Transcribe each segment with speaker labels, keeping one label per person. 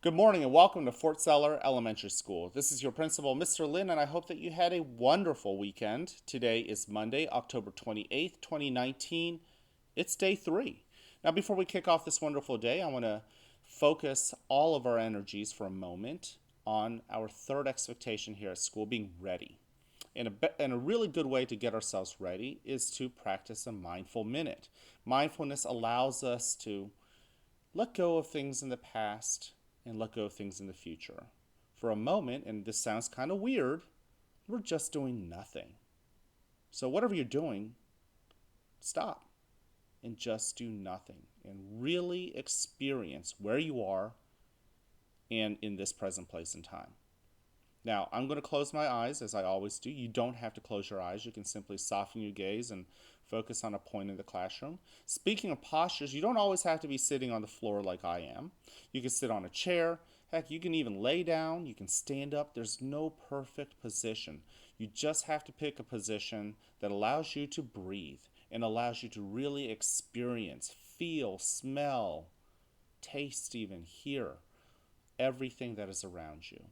Speaker 1: Good morning and welcome to Fort Seller Elementary School. This is your principal, Mr. Lin, and I hope that you had a wonderful weekend. Today is Monday, October 28th, 2019. It's day 3. Now, before we kick off this wonderful day, I want to focus all of our energies for a moment on our third expectation here at school, being ready. And a really good way to get ourselves ready is to practice a mindful minute. Mindfulness allows us to let go of things in the past and let go of things in the future. For a moment, and this sounds kind of weird, we're just doing nothing. So, whatever you're doing, stop and just do nothing and really experience where you are and in this present place and time. Now, I'm going to close my eyes as I always do. You don't have to close your eyes. You can simply soften your gaze and focus on a point in the classroom. Speaking of postures, you don't always have to be sitting on the floor like I am. You can sit on a chair. Heck, you can even lay down. You can stand up. There's no perfect position. You just have to pick a position that allows you to breathe and allows you to really experience, feel, smell, taste, even hear everything that is around you.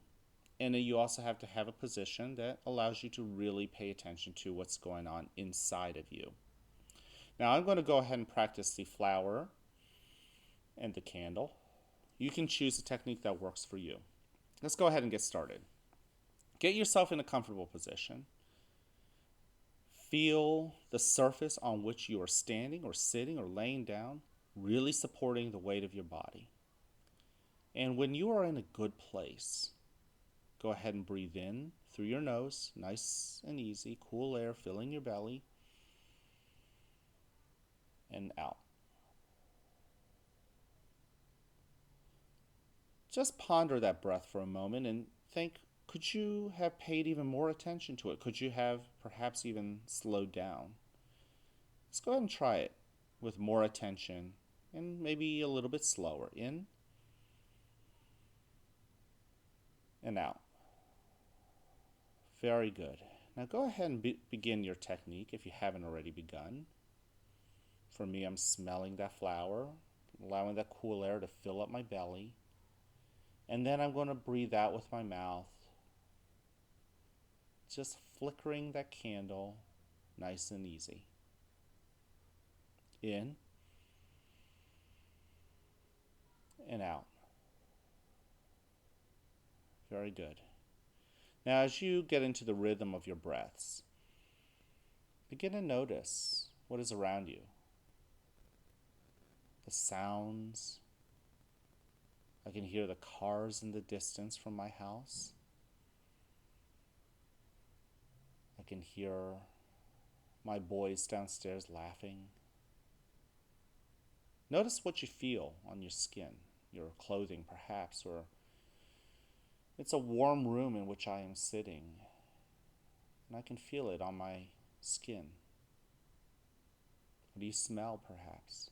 Speaker 1: And then you also have to have a position that allows you to really pay attention to what's going on inside of you. Now I'm going to go ahead and practice the flower and the candle. You can choose a technique that works for you. Let's go ahead and get started. Get yourself in a comfortable position. Feel the surface on which you are standing or sitting or laying down, really supporting the weight of your body. And when you are in a good place, go ahead and breathe in through your nose, nice and easy, cool air filling your belly, and out. Just ponder that breath for a moment and think, could you have paid even more attention to it? Could you have perhaps even slowed down? Let's go ahead and try it with more attention and maybe a little bit slower. In and out. Very good. Now go ahead and begin your technique if you haven't already begun. For me, I'm smelling that flower, allowing that cool air to fill up my belly. And then I'm going to breathe out with my mouth, just flickering that candle nice and easy. In and out. Very good. Now, as you get into the rhythm of your breaths, begin to notice what is around you. The sounds. I can hear the cars in the distance from my house. I can hear my boys downstairs laughing. Notice what you feel on your skin, your clothing perhaps, or it's a warm room in which I am sitting, and I can feel it on my skin. What do you smell perhaps?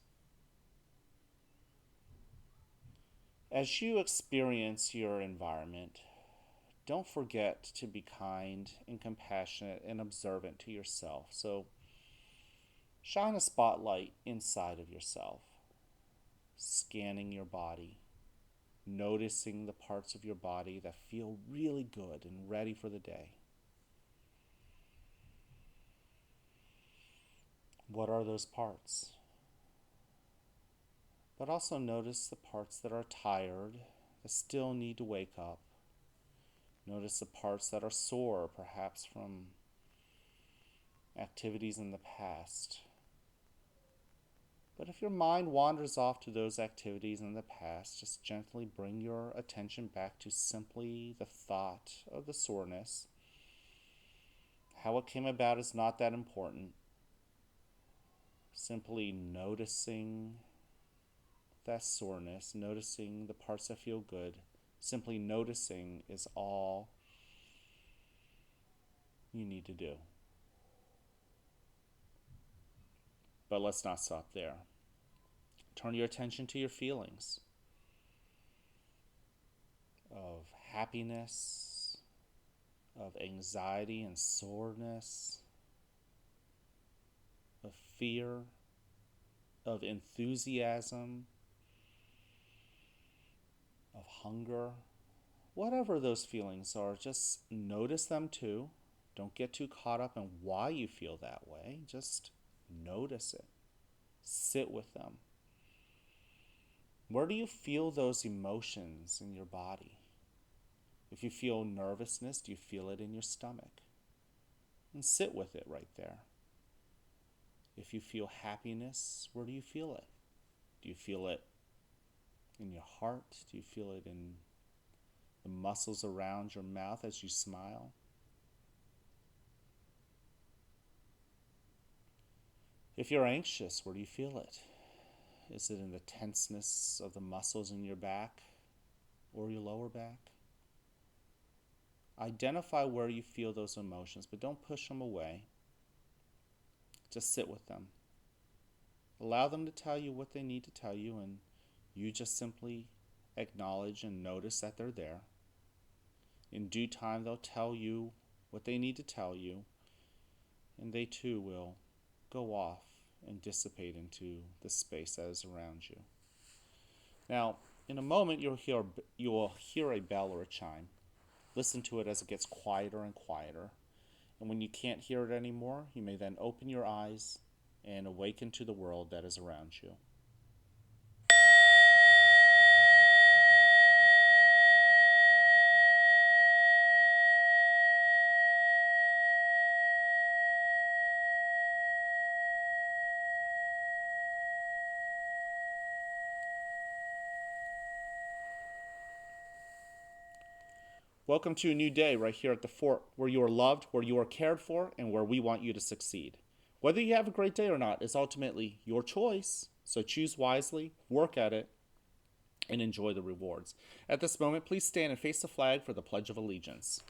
Speaker 1: As you experience your environment, don't forget to be kind and compassionate and observant to yourself. So shine a spotlight inside of yourself, scanning your body, noticing the parts of your body that feel really good and ready for the day. What are those parts? But also notice the parts that are tired, that still need to wake up. Notice the parts that are sore, perhaps from activities in the past. But if your mind wanders off to those activities in the past, just gently bring your attention back to simply the thought of the soreness. How it came about is not that important. Simply noticing that soreness, noticing the parts that feel good, simply noticing is all you need to do. But let's not stop there. Turn your attention to your feelings of happiness, of anxiety and soreness, of fear, of enthusiasm, of hunger, whatever those feelings are, just notice them too. Don't get too caught up in why you feel that way. Just notice it. Sit with them. Where do you feel those emotions in your body? If you feel nervousness, do you feel it in your stomach? And sit with it right there. If you feel happiness, where do you feel it? Do you feel it in your heart? Do you feel it in the muscles around your mouth as you smile? If you're anxious, where do you feel it? Is it in the tenseness of the muscles in your back or your lower back? Identify where you feel those emotions, but don't push them away. Just sit with them. Allow them to tell you what they need to tell you, and you just simply acknowledge and notice that they're there. In due time, they'll tell you what they need to tell you, and they too will go off and dissipate into the space that is around you. Now, in a moment, you will hear a bell or a chime. Listen to it as it gets quieter and quieter. And when you can't hear it anymore, you may then open your eyes and awaken to the world that is around you. Welcome to a new day right here at the fort, where you are loved, where you are cared for, and where we want you to succeed. Whether you have a great day or not is ultimately your choice, so choose wisely, work at it, and enjoy the rewards. At this moment, please stand and face the flag for the Pledge of Allegiance.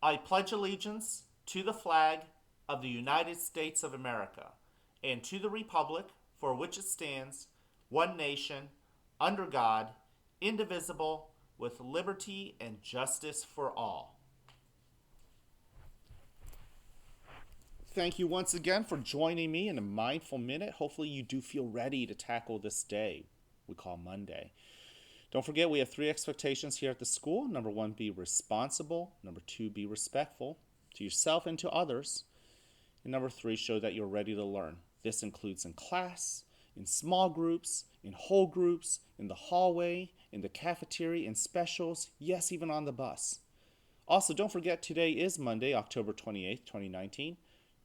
Speaker 1: I pledge allegiance to the flag of the United States of America and to the republic for which it stands, one nation, under God, indivisible, with liberty and justice for all. Thank you once again for joining me in a Mindful Minute. Hopefully you do feel ready to tackle this day we call Monday. Don't forget, we have 3 expectations here at the school. Number 1, be responsible. Number 2, be respectful to yourself and to others. And number 3, show that you're ready to learn. This includes in class, in small groups, in whole groups, in the hallway, in the cafeteria, in specials, yes, even on the bus. Also, don't forget, today is Monday, October 28th, 2019.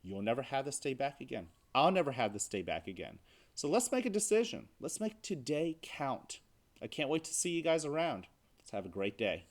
Speaker 1: You'll never have this day back again. I'll never have this day back again. So let's make a decision. Let's make today count. I can't wait to see you guys around. Let's have a great day.